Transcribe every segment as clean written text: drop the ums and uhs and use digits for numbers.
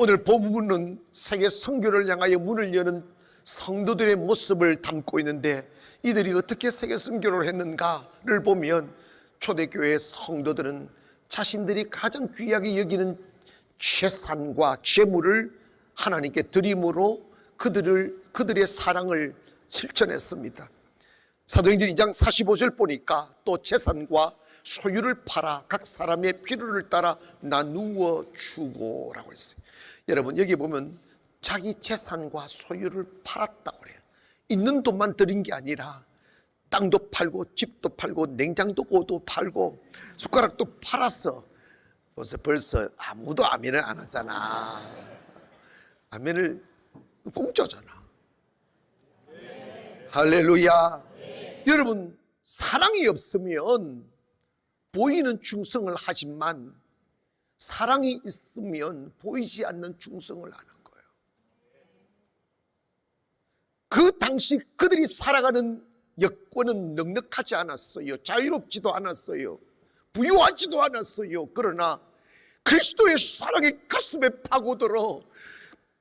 오늘 본문은 세계 선교를 향하여 문을 여는 성도들의 모습을 담고 있는데, 이들이 어떻게 세계 선교를 했는가를 보면 초대교회 성도들은 자신들이 가장 귀하게 여기는 재산과 재물을 하나님께 드림으로 그들의 사랑을 실천했습니다. 사도행전 2장 45절 보니까 또 재산과 소유를 팔아 각 사람의 필요를 따라 나누어 주고 라고 했어요. 여러분, 여기 보면 자기 재산과 소유를 팔았다고 그래요. 있는 돈만 드린 게 아니라 땅도 팔고 집도 팔고 냉장고도 팔고 숟가락도 팔았어. 벌써 아무도 아멘을 안 하잖아. 아멘을 공짜잖아. 할렐루야. 여러분, 사랑이 없으면 보이는 충성을 하지만 사랑이 있으면 보이지 않는 충성을 하는 거예요. 그 당시 그들이 살아가는 여건은 넉넉하지 않았어요. 자유롭지도 않았어요. 부유하지도 않았어요. 그러나 그리스도의 사랑이 가슴에 파고들어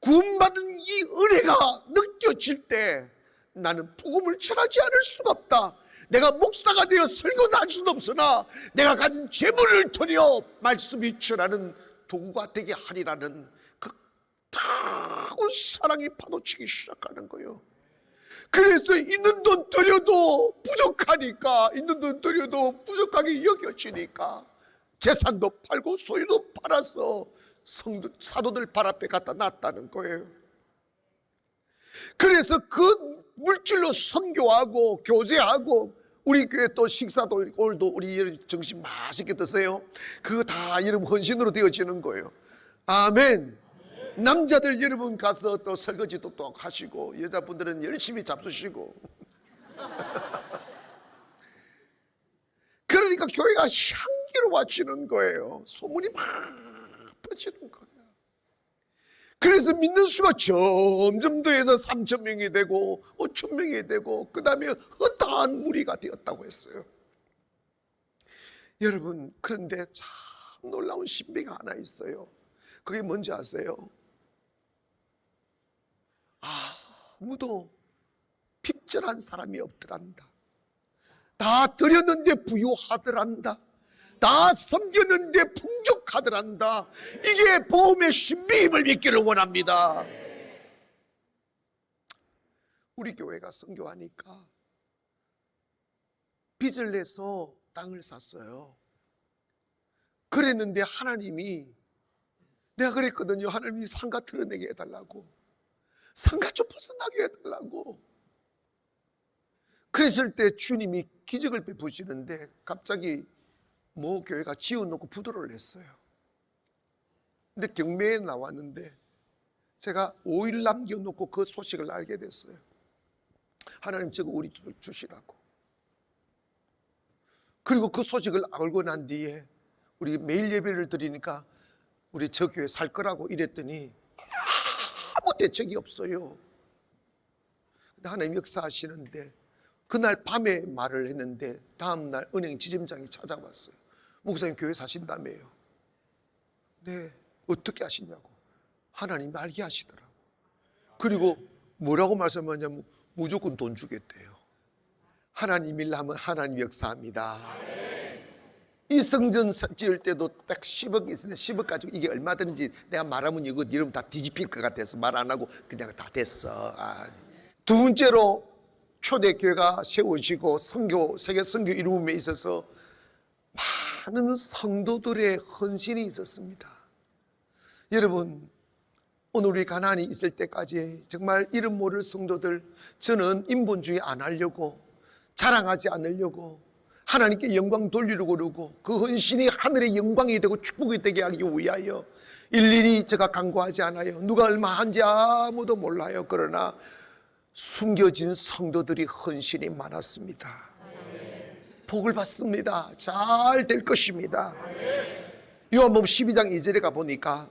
구원받은 이 은혜가 느껴질 때 나는 복음을 전하지 않을 수가 없다. 내가 목사가 되어 설교도 할 수도 없으나 내가 가진 재물을 들여 말씀이 전하는 도구가 되게 하리라는 그 타고 사랑이 파도치기 시작하는 거예요. 그래서 있는 돈 들여도 부족하니까, 있는 돈 들여도 부족하게 여겨지니까 재산도 팔고 소유도 팔아서 사도들 발 앞에 갖다 놨다는 거예요. 그래서 그 물질로 선교하고 교제하고, 우리 교회 또 식사도 오늘도 우리 정신 맛있게 드세요. 그거 다 여러분 헌신으로 되어지는 거예요. 아멘. 남자들 여러분 가서 또 설거지도 또 하시고, 여자분들은 열심히 잡수시고. 그러니까 교회가 향기로워지는 거예요. 소문이 막 퍼지는 거예요. 그래서 믿는 수가 점점 더해서 3,000명이 되고 5,000명이 되고 그 다음에 허다한 무리가 되었다고 했어요. 여러분, 그런데 참 놀라운 신비가 하나 있어요. 그게 뭔지 아세요? 아무도 핍절한 사람이 없더란다. 다 드렸는데 부유하더란다. 다 섬겼는데 풍족하더란다. 이게 복음의 신비임을 믿기를 원합니다. 우리 교회가 선교하니까 빚을 내서 땅을 샀어요. 그랬는데 하나님이, 내가 그랬거든요. 하나님이 상가 털어내게 해달라고, 상가 좀 벗어나게 해달라고. 그랬을 때 주님이 기적을 베푸시는데 갑자기 모 교회가 지어놓고 부도를 냈어요. 근데 경매에 나왔는데 제가 5일 남겨놓고 그 소식을 알게 됐어요. 하나님 저거 우리 주시라고. 그리고 그 소식을 알고 난 뒤에 우리 매일 예배를 드리니까 우리 저 교회 살 거라고 이랬더니 아무 대책이 없어요. 근데 하나님 역사하시는데 그날 밤에 말을 했는데 다음날 은행 지점장이 찾아왔어요. 목사님 교회 사신다며요. 네, 어떻게 하시냐고. 하나님 알게 하시더라고. 그리고 뭐라고 말씀하냐면 무조건 돈 주겠대요. 하나님 일하면 하나님 역사합니다. 이 성전 지을 때도 딱 10억 있는데 10억 가지고 이게 얼마든지 내가 말하면 이거 이러면 다 뒤집힐 것 같아서 말 안 하고 그냥 다 됐어. 두 번째로 초대교회가 세워지고 세계 선교 이루음에 있어서 많은 성도들의 헌신이 있었습니다. 여러분, 오늘 우리 가나안이 있을 때까지 정말 이름 모를 성도들, 저는 인본주의 안 하려고, 자랑하지 않으려고, 하나님께 영광 돌리려고 그러고 그 헌신이 하늘의 영광이 되고 축복이 되게 하기 위하여 일일이 제가 간구하지 않아요. 누가 얼마 한지 아무도 몰라요. 그러나 숨겨진 성도들이 헌신이 많았습니다. 복을 받습니다. 잘 될 것입니다. 요한복음 12장 2절에 가보니까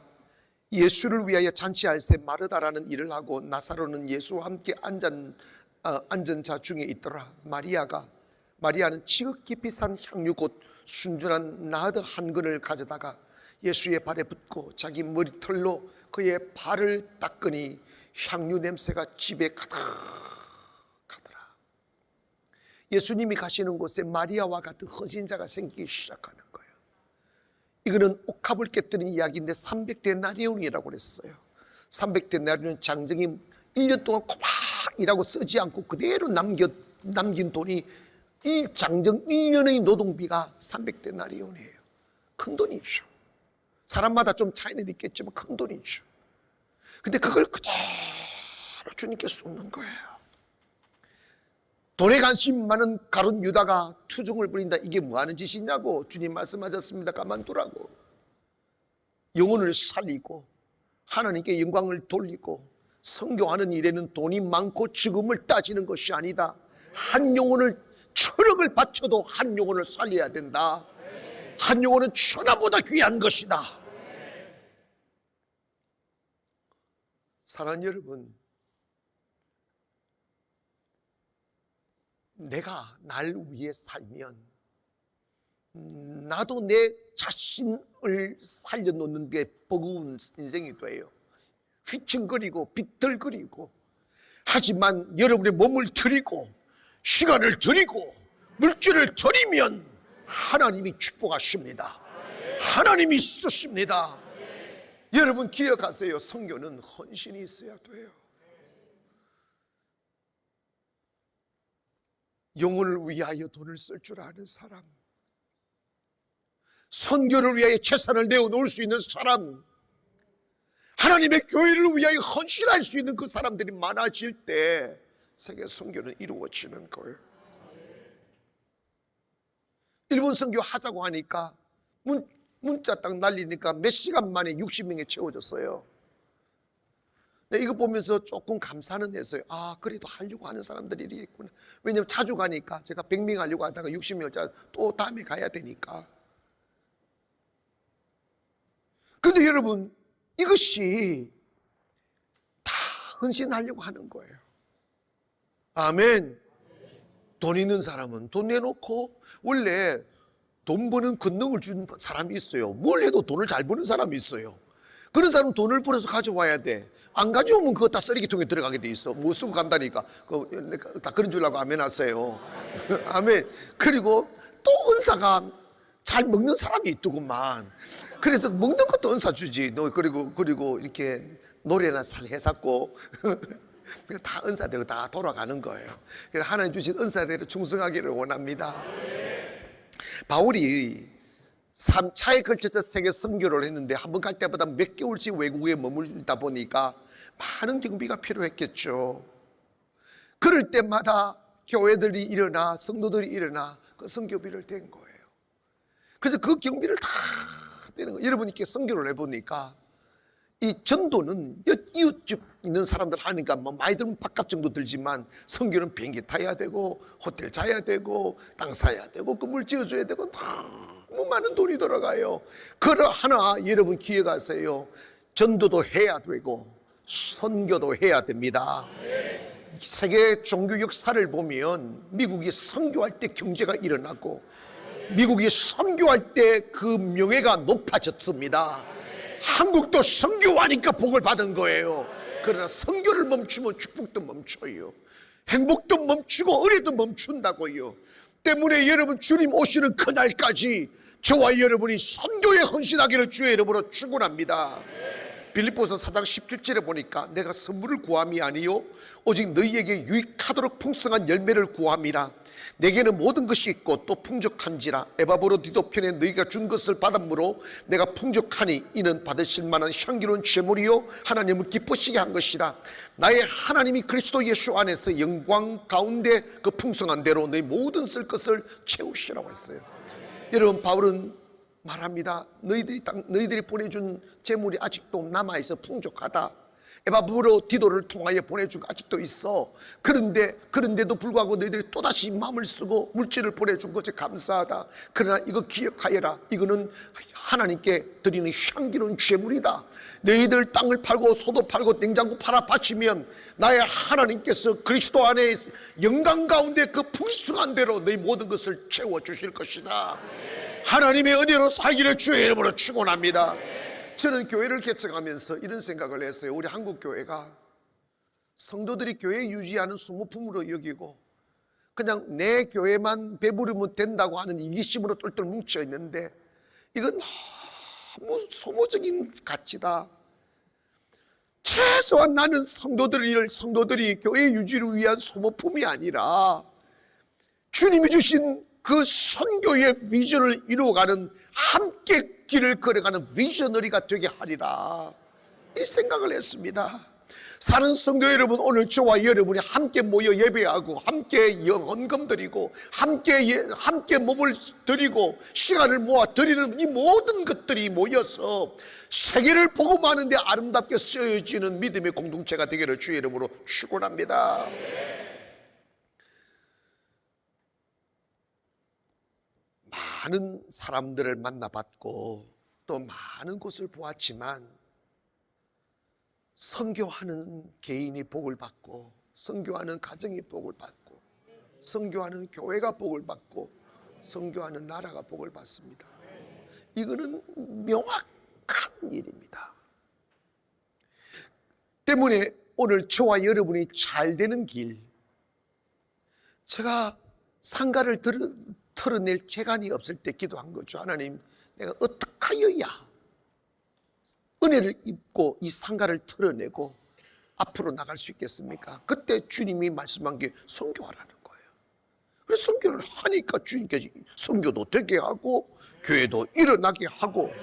예수를 위하여 잔치할 새 마르다라는 일을 하고 나사로는 예수와 함께 앉은 자 중에 있더라. 마리아는 지극히 비싼 향유 곧 순전한 나드 한 근을 가져다가 예수의 발에 붓고 자기 머리털로 그의 발을 닦으니 향유 냄새가 집에 가득하더라. 예수님이 가시는 곳에 마리아와 같은 헌신자가 생기기 시작하는 거예요. 이거는 옥합을 깨뜨린 이야기인데 300데나리온이라고 그랬어요. 300데나리온은 장정이 1년 동안 꼬박 일하고 쓰지 않고 그대로 남긴 돈이 장정 1년의 노동비가 300데나리온이에요. 큰 돈이죠. 사람마다 좀 차이는 있겠지만 큰 돈이죠. 근데 그걸 그대로 주님께 쏟는 거예요. 돈에 관심 많은 가룟 유다가 투정을 부린다. 이게 뭐 하는 짓이냐고. 주님 말씀하셨습니다. 가만두라고. 영혼을 살리고 하나님께 영광을 돌리고 선교하는 일에는 돈이 많고 지금을 따지는 것이 아니다. 한 영혼을 천억을 바쳐도 한 영혼을 살려야 된다. 한 영혼은 천하보다 귀한 것이다. 사랑하는 여러분, 내가 날 위해 살면 나도 내 자신을 살려놓는 게 버거운 인생이 돼요. 휘청거리고 비틀거리고. 하지만 여러분의 몸을 드리고 시간을 드리고 물질을 드리면 하나님이 축복하십니다. 하나님이 쓰십니다. 여러분 기억하세요. 선교는 헌신이 있어야 돼요. 영혼을 위하여 돈을 쓸 줄 아는 사람, 선교를 위하여 재산을 내어놓을 수 있는 사람, 하나님의 교회를 위하여 헌신할 수 있는 그 사람들이 많아질 때 세계 선교는 이루어지는 거예요. 일본 선교 하자고 하니까 문자 딱 날리니까 몇 시간 만에 60명이 채워졌어요. 이거 보면서 조금 감사는 했어요. 아, 그래도 하려고 하는 사람들이 있구나. 왜냐면 자주 가니까 제가 100명 하려고 하다가 60명을 또 다음에 가야 되니까. 그런데 여러분, 이것이 다 헌신하려고 하는 거예요. 아멘. 돈 있는 사람은 돈 내놓고, 원래 돈 버는 권능을 준 사람이 있어요. 뭘 해도 돈을 잘 버는 사람이 있어요. 그런 사람은 돈을 벌어서 가져와야 돼. 안 가져오면 그거 다 쓰레기통에 들어가게 돼 있어. 못 쓰고 간다니까. 다 그런 줄 알고 아멘 하세요. 아멘. 그리고 또 은사가 잘 먹는 사람이 있더구만. 그래서 먹는 것도 은사 주지. 그리고 이렇게 노래나 잘 해샀고 다 은사대로 다 돌아가는 거예요. 그래서 하나님 주신 은사대로 충성하기를 원합니다. 바울이 3차에 걸쳐서 세계 선교를 했는데 한 번 갈 때보다 몇 개월씩 외국에 머물다 보니까 많은 경비가 필요했겠죠. 그럴 때마다 교회들이 일어나 성도들이 일어나 그 선교비를 댄 거예요. 그래서 그 경비를 다 떼는 거예요. 여러분이 이렇게 선교를 해보니까 이 전도는 이웃집 있는 사람들 하니까 뭐 많이 들면 밥값 정도 들지만 선교는 비행기 타야 되고 호텔 자야 되고 땅 사야 되고 건물 지어줘야 되고 너무 많은 돈이 들어가요. 그러나 여러분 기억하세요. 전도도 해야 되고 선교도 해야 됩니다. 세계 종교 역사를 보면 미국이 선교할 때 경제가 일어나고 미국이 선교할 때 그 명예가 높아졌습니다. 한국도 선교하니까 복을 받은 거예요. 그러나 선교를 멈추면 축복도 멈춰요. 행복도 멈추고 은혜도 멈춘다고요. 때문에 여러분 주님 오시는 그날까지 저와 여러분이 선교에 헌신하기를 주의 이름으로 축원합니다. 빌립보서 4장 17절에 보니까 내가 선물을 구함이 아니요 오직 너희에게 유익하도록 풍성한 열매를 구함이라. 내게는 모든 것이 있고 또 풍족한지라. 에바브로디도 편에 너희가 준 것을 받음으로 내가 풍족하니 이는 받으실 만한 향기로운 제물이요 하나님을 기쁘시게 한 것이라. 나의 하나님이 그리스도 예수 안에서 영광 가운데 그 풍성한 대로 너희 모든 쓸 것을 채우시라고 했어요. 여러분 바울은 말합니다. 너희들이 보내준 재물이 아직도 남아있어 풍족하다. 에바브로디도를 통하여 보내준 거 아직도 있어. 그런데도 불구하고 너희들이 또다시 마음을 쓰고 물질을 보내준 것에 감사하다. 그러나 이거 기억하여라. 이거는 하나님께 드리는 향기로운 재물이다. 너희들 땅을 팔고 소도 팔고 냉장고 팔아 바치면 나의 하나님께서 그리스도 안에 영광 가운데 그 풍성한 대로 너희 모든 것을 채워주실 것이다. 하나님의 은혜로 살기를 주의 이름으로 축원합니다. 저는 교회를 개척하면서 이런 생각을 했어요. 우리 한국 교회가 성도들이 교회 유지하는 소모품으로 여기고 그냥 내 교회만 배부르면 된다고 하는 이기심으로 똘똘 뭉쳐 있는데 이건 너무 소모적인 가치다. 최소한 나는 성도들이 교회 유지를 위한 소모품이 아니라 주님이 주신 그 선교의 비전을 이루어가는 함께 길을 걸어가는 비저너리가 되게 하리라 이 생각을 했습니다. 사는 성도 여러분, 오늘 저와 여러분이 함께 모여 예배하고 함께 헌금 드리고 함께 몸을 드리고 시간을 모아 드리는 이 모든 것들이 모여서 세계를 복음하는 데 아름답게 쓰여지는 믿음의 공동체가 되기를 주의 이름으로 축원합니다. 많은 사람들을 만나봤고 또 많은 곳을 보았지만 선교하는 개인이 복을 받고 선교하는 가정이 복을 받고 선교하는 교회가 복을 받고 선교하는 나라가 복을 받습니다. 이거는 명확한 일입니다. 때문에 오늘 저와 여러분이 잘 되는 길, 제가 상가를 털어낼 재간이 없을 때 기도한 거죠. 하나님, 내가 어떻게 하여야 은혜를 입고 이 상가를 털어내고 앞으로 나갈 수 있겠습니까? 그때 주님이 말씀한 게 선교하라는 거예요. 그래서 선교를 하니까 주님께서 선교도 되게 하고 교회도 일어나게 하고,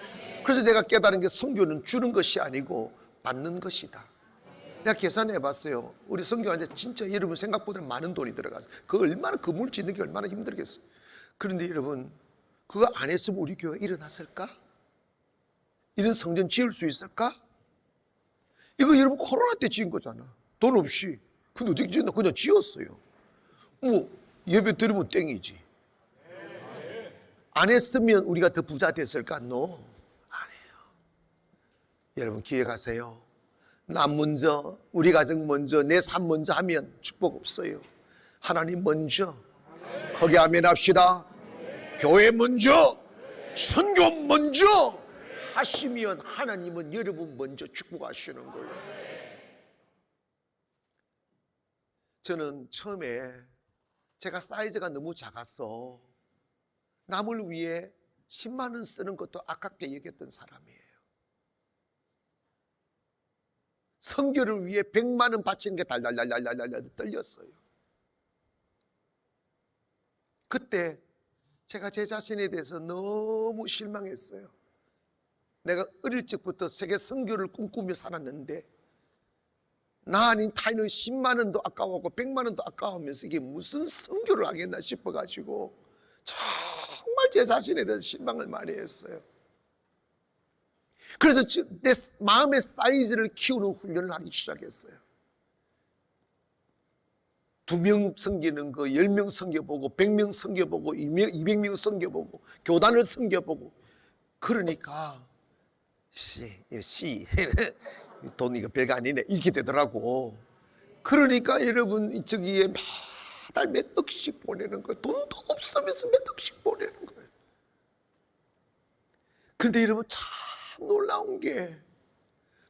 그래서 내가 깨달은 게 선교는 주는 것이 아니고 받는 것이다. 내가 계산해 봤어요. 우리 선교하는데 진짜 여러분 생각보다 많은 돈이 들어가서 그 얼마나 건물 짓는 게 얼마나 힘들겠어요. 그런데 여러분 그거 안 했으면 우리 교회가 일어났을까? 이런 성전 지을 수 있을까? 이거 여러분 코로나 때 지은 거잖아. 돈 없이. 근데 어떻게 지었나? 그냥 지었어요. 뭐 예배 드리면 땡이지. 안 했으면 우리가 더 부자 됐을까? No. 안 해요. 여러분 기억하세요. 나 먼저, 우리 가정 먼저, 내 삶 먼저 하면 축복 없어요. 하나님 먼저. 거기 아멘 합시다. 교회 먼저, 선교 먼저 하시면 하나님은 여러분 먼저 축복하시는 거예요. 저는 처음에 제가 사이즈가 너무 작아서 남을 위해 10만 원 쓰는 것도 아깝게 여겼던 사람이에요. 선교를 위해 100만 원 바치는 게 달달달달달달 떨렸어요. 그때 제가 제 자신에 대해서 너무 실망했어요. 내가 어릴 적부터 세계 선교를 꿈꾸며 살았는데 나 아닌 타인은 10만 원도 아까웠고 100만 원도 아까우면서 이게 무슨 선교를 하겠나 싶어가지고 정말 제 자신에 대해서 실망을 많이 했어요. 그래서 내 마음의 사이즈를 키우는 훈련을 하기 시작했어요. 2명 섬기는 거, 10명 섬겨보고 100명 섬겨보고 200명 섬겨보고 교단을 섬겨보고, 그러니까 돈 이거 별거 아니네 이렇게 되더라고. 그러니까 여러분 저기에 매달 몇 억씩 보내는 거예요. 돈도 없으면서 몇 억씩 보내는 거예요. 그런데 여러분 참 놀라운 게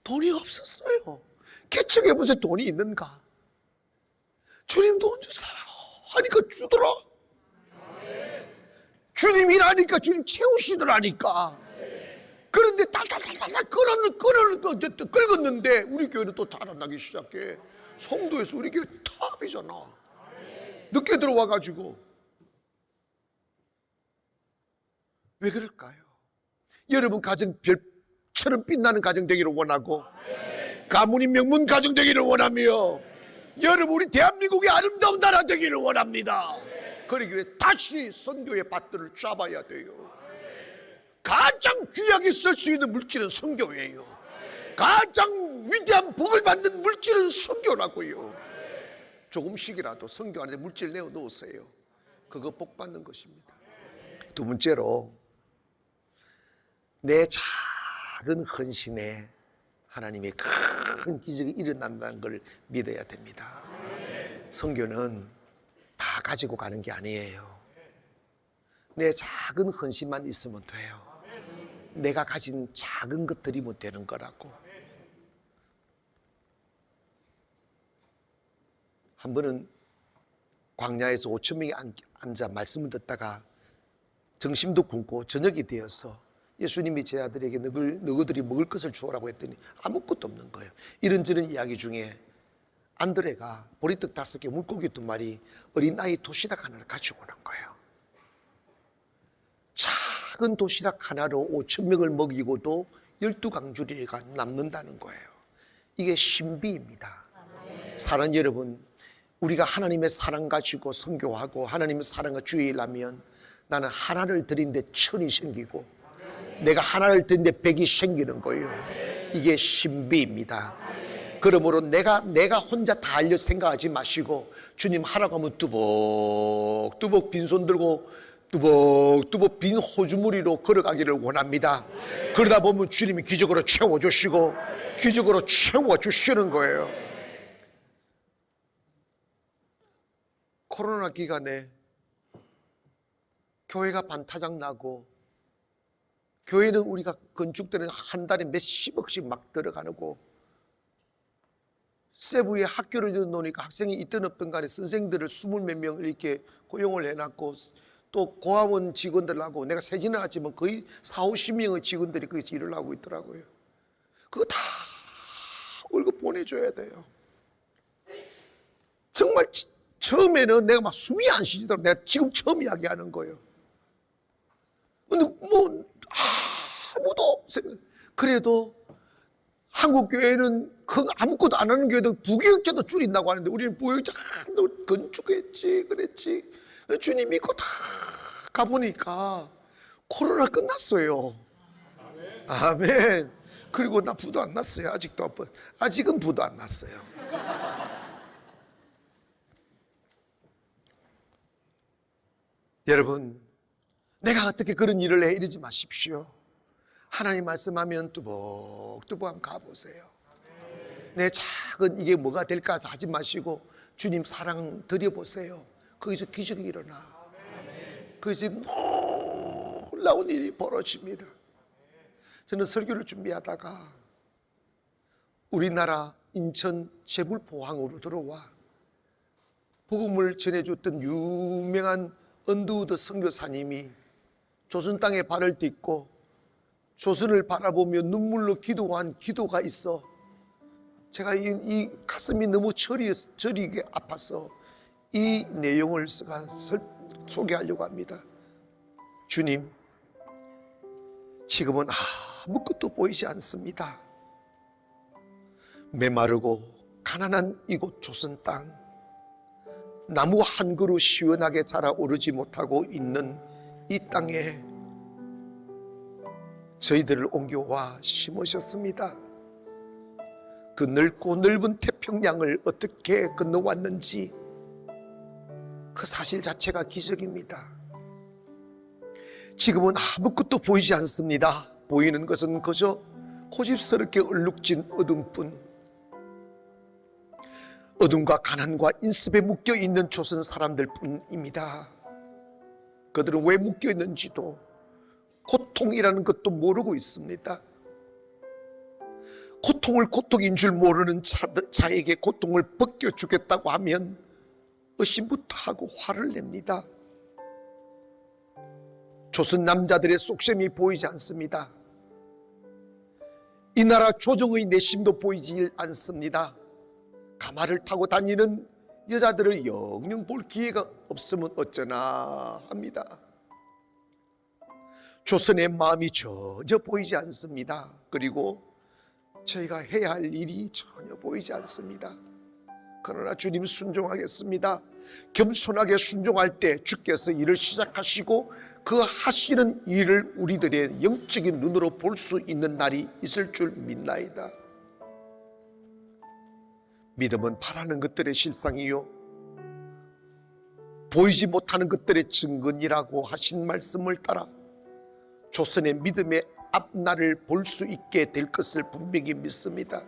돈이 없었어요. 개척에 무슨 돈이 있는가? 주님 돈 주세요 하니까 주더라. 주님 일하니까 주님 채우시더라니까. 그런데 달달달달 끓었는데 우리 교회는 또 자라나기 시작해. 송도에서 우리 교회 탑이잖아. 늦게 들어와가지고. 왜 그럴까요? 여러분 가정 별처럼 빛나는 가정 되기를 원하고 가문이 명문 가정 되기를 원하며 여러분 우리 대한민국의 아름다운 나라 되기를 원합니다. 그러기 위해 다시 선교의 밭들을 잡아야 돼요. 가장 귀하게 쓸 수 있는 물질은 선교예요. 가장 위대한 복을 받는 물질은 선교라고요. 조금씩이라도 선교 안에 물질 내어 놓으세요. 그거 복 받는 것입니다. 두 번째로 내 작은 헌신에 하나님의 큰 기적이 일어난다는 걸 믿어야 됩니다. 선교는 다 가지고 가는 게 아니에요. 내 작은 헌신만 있으면 돼요. 내가 가진 작은 것들이면 되는 거라고. 한 번은 광야에서 5천 명이 앉아 말씀을 듣다가 정심도 굶고 저녁이 되어서 예수님이 제 아들에게 너희들이 먹을 것을 주오라고 했더니 아무것도 없는 거예요. 이런저런 이야기 중에 안드레가 보리떡 5개, 물고기 2마리, 어린아이 도시락 하나를 가지고 오는 거예요. 작은 도시락 하나로 5천 명을 먹이고도 12강주리가 남는다는 거예요. 이게 신비입니다. 사랑하는 여러분, 우리가 하나님의 사랑 가지고 선교하고 하나님의 사랑과 주의하면 나는 하나를 드린데 1000이 생기고 내가 하나를 드린데 100이 생기는 거예요. 이게 신비입니다. 그러므로 내가 혼자 다 알려 생각하지 마시고 주님 하라고 하면 뚜벅뚜벅 빈손 들고 뚜벅뚜벅 빈 호주머니로 걸어가기를 원합니다. 그러다 보면 주님이 기적으로 채워주시고 기적으로 채워주시는 거예요. 코로나 기간에 교회가 반타작 나고 교회는 우리가 건축들은 한 달에 몇십억씩 막 들어가고 세부에 학교를 넣어놓으니까 학생이 있든 없든 간에 선생들을 20몇 명을 이렇게 고용을 해놨고 또 고아원 직원들하고 내가 세지는 않았지만 거의 40-50명의 직원들이 거기서 일을 하고 있더라고요. 그거 다 월급 보내줘야 돼요. 정말 처음에는 내가 막 숨이 안 쉬지더라고. 내가 지금 처음 이야기하는 거예요. 근데 뭐 아무도 그래도 한국 교회는 아무것도 안 하는 교회도 부교육자도 줄인다고 하는데 우리는 부교육자 너 건축했지 그랬지 주님 믿고 다 가보니까 코로나 끝났어요. 아멘. 그리고 나 부도 안 났어요. 아직은 부도 안 났어요. 여러분, 내가 어떻게 그런 일을 해 이러지 마십시오. 하나님 말씀하면 뚜벅뚜벅 한번 가보세요. 내 작은 이게 뭐가 될까 하지 마시고 주님 사랑 드려보세요. 거기서 기적이 일어나. 거기서 놀라운 일이 벌어집니다. 저는 설교를 준비하다가 우리나라 인천 제불포항으로 들어와 복음을 전해줬던 유명한 언더우드 선교사님이 조선 땅에 발을 딛고 조선을 바라보며 눈물로 기도한 기도가 있어 제가 이 가슴이 너무 저리게 아파서 이 내용을 소개하려고 합니다. 주님, 지금은 아무것도 보이지 않습니다. 메마르고 가난한 이곳 조선 땅, 나무 한 그루 시원하게 자라오르지 못하고 있는 이 땅에 저희들을 옮겨와 심으셨습니다. 그 넓고 넓은 태평양을 어떻게 건너왔는지 그 사실 자체가 기적입니다. 지금은 아무것도 보이지 않습니다. 보이는 것은 그저 고집스럽게 얼룩진 어둠뿐. 어둠과 가난과 인습에 묶여있는 조선 사람들 뿐입니다. 그들은 왜 묶여있는지도 고통이라는 것도 모르고 있습니다. 고통을 고통인 줄 모르는 자에게 고통을 벗겨주겠다고 하면 의심부터 하고 화를 냅니다. 조선 남자들의 속셈이 보이지 않습니다. 이 나라 조정의 내심도 보이지 않습니다. 가마를 타고 다니는 여자들을 영영 볼 기회가 없으면 어쩌나 합니다. 조선의 마음이 전혀 보이지 않습니다. 그리고 저희가 해야 할 일이 전혀 보이지 않습니다. 그러나 주님 순종하겠습니다. 겸손하게 순종할 때 주께서 일을 시작하시고 그 하시는 일을 우리들의 영적인 눈으로 볼 수 있는 날이 있을 줄 믿나이다. 믿음은 바라는 것들의 실상이요 보이지 못하는 것들의 증거니라고 하신 말씀을 따라 조선의 믿음의 앞날을 볼 수 있게 될 것을 분명히 믿습니다.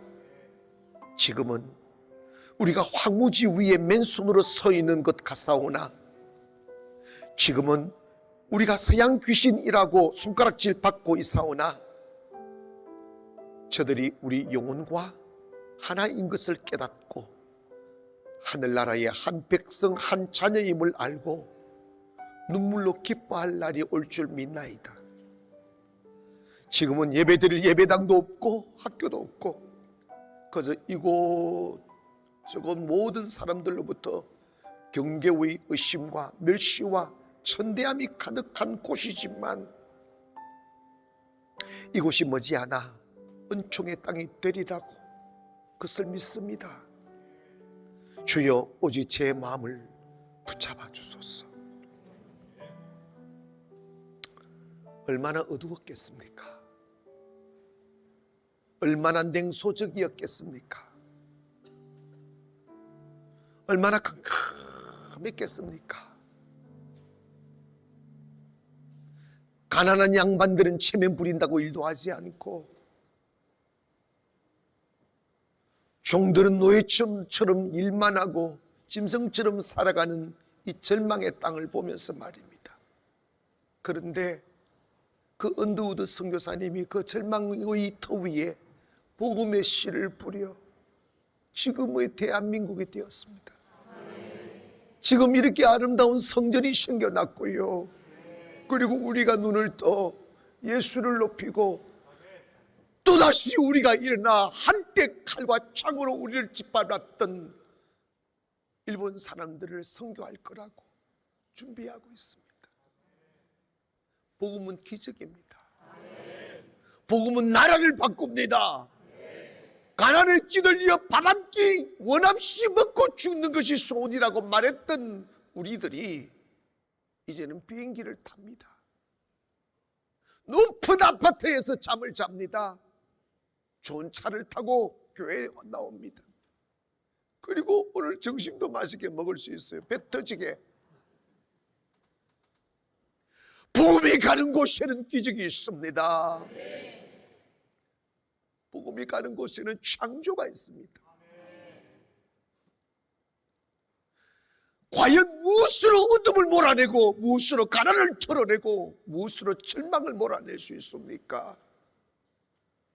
지금은 우리가 황무지 위에 맨손으로 서 있는 것 같사오나 지금은 우리가 서양 귀신이라고 손가락질 받고 있사오나 저들이 우리 영혼과 하나인 것을 깨닫고 하늘나라의 한 백성 한 자녀임을 알고 눈물로 기뻐할 날이 올 줄 믿나이다. 지금은 예배드릴 예배당도 없고 학교도 없고 그저 이곳 저곳 모든 사람들로부터 경계의 의심과 멸시와 천대함이 가득한 곳이지만 이곳이 머지않아 은총의 땅이 되리라고 그것을 믿습니다. 주여 오직 제 마음을 붙잡아 주소서. 얼마나 어두웠겠습니까? 얼마나 냉소적이었겠습니까? 얼마나 캄캄했겠습니까? 가난한 양반들은 체면 부린다고 일도 하지 않고 종들은 노예처럼 일만 하고 짐승처럼 살아가는 이 절망의 땅을 보면서 말입니다. 그런데 그 언더우드 선교사님이 그 절망의 터 위에 복음의 씨를 뿌려 지금의 대한민국이 되었습니다. 지금 이렇게 아름다운 성전이 생겨났고요. 그리고 우리가 눈을 떠 예수를 높이고 또다시 우리가 일어나 한때 칼과 창으로 우리를 짓밟았던 일본 사람들을 선교할 거라고 준비하고 있습니다. 복음은 기적입니다. 복음은 나라를 바꿉니다. 가난에 찌들려 밥 한 끼 원없이 먹고 죽는 것이 소원이라고 말했던 우리들이 이제는 비행기를 탑니다. 높은 아파트에서 잠을 잡니다. 좋은 차를 타고 교회에 나옵니다. 그리고 오늘 점심도 맛있게 먹을 수 있어요. 배 터지게. 복음이 가는 곳에는 기적이 있습니다. 복음이 가는 곳에는 창조가 있습니다. 과연 무엇으로 어둠을 몰아내고 무엇으로 가난을 털어내고 무엇으로 절망을 몰아낼 수 있습니까?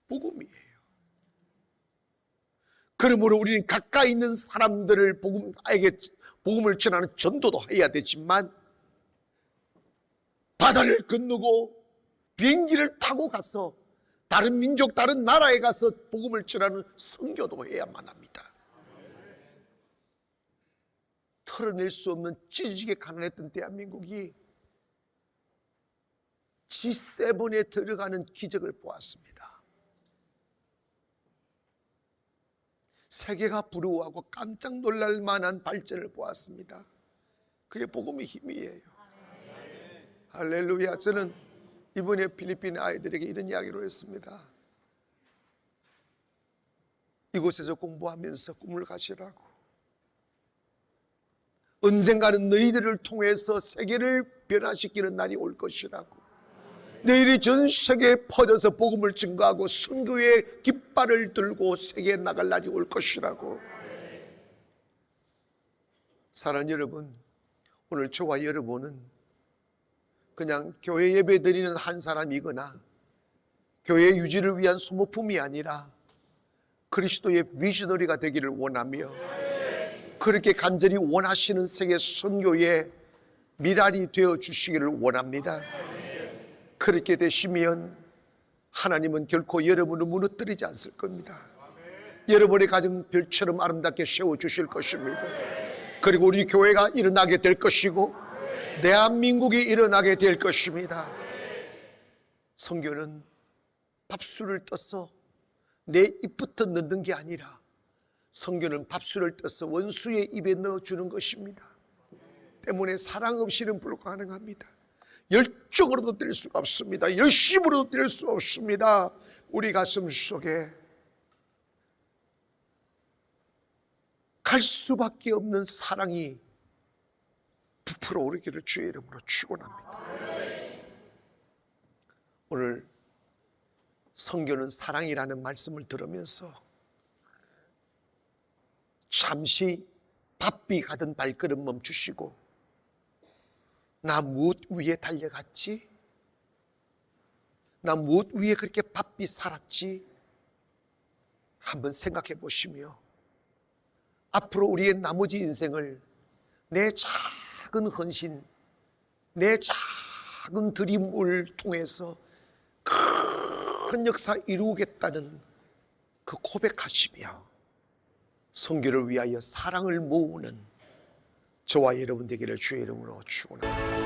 복음이에요. 그러므로 우리는 가까이 있는 사람들을 복음을 전하는 전도도 해야 되지만 바다를 건너고 비행기를 타고 가서 다른 민족, 다른 나라에 가서 복음을 전하는 선교도 해야만 합니다. 털어낼 수 없는 찢어지게 가난했던 대한민국이 G7에 들어가는 기적을 보았습니다. 세계가 부러워하고 깜짝 놀랄 만한 발전을 보았습니다. 그게 복음의 힘이에요. 할렐루야. 저는 이번에 필리핀 아이들에게 이런 이야기를 했습니다. 이곳에서 공부하면서 꿈을 가시라고. 언젠가는 너희들을 통해서 세계를 변화시키는 날이 올 것이라고. 너희들이 전 세계에 퍼져서 복음을 증거하고 선교의 깃발을 들고 세계에 나갈 날이 올 것이라고. 사랑하는 여러분, 오늘 저와 여러분은 그냥 교회 예배 드리는 한 사람이거나 교회 유지를 위한 소모품이 아니라 그리스도의 비저너리가 되기를 원하며 그렇게 간절히 원하시는 세계 선교의 미랄이 되어 주시기를 원합니다. 그렇게 되시면 하나님은 결코 여러분을 무너뜨리지 않을 겁니다. 여러분의 가정 별처럼 아름답게 세워주실 것입니다. 그리고 우리 교회가 일어나게 될 것이고 대한민국이 일어나게 될 것입니다. 선교는 밥술을 떠서 내 입부터 넣는 게 아니라 선교는 밥술을 떠서 원수의 입에 넣어주는 것입니다. 때문에 사랑 없이는 불가능합니다. 열정으로도 될 수가 없습니다. 열심으로도 될 수 없습니다. 우리 가슴 속에 갈 수밖에 없는 사랑이 부풀어 오르기를 주의 이름으로 축원합니다. 오늘 선교는 사랑이라는 말씀을 들으면서 잠시 바삐 가던 발걸음 멈추시고 나 무엇 위에 달려갔지? 나 무엇 위에 그렇게 바삐 살았지? 한번 생각해 보시며 앞으로 우리의 나머지 인생을 내 작은 헌신, 내 작은 드림을 통해서 큰 역사 이루겠다는 그 고백하시며 선교를 위하여 사랑을 모으는 저와 여러분 되기를 주의 이름으로 축원합니다.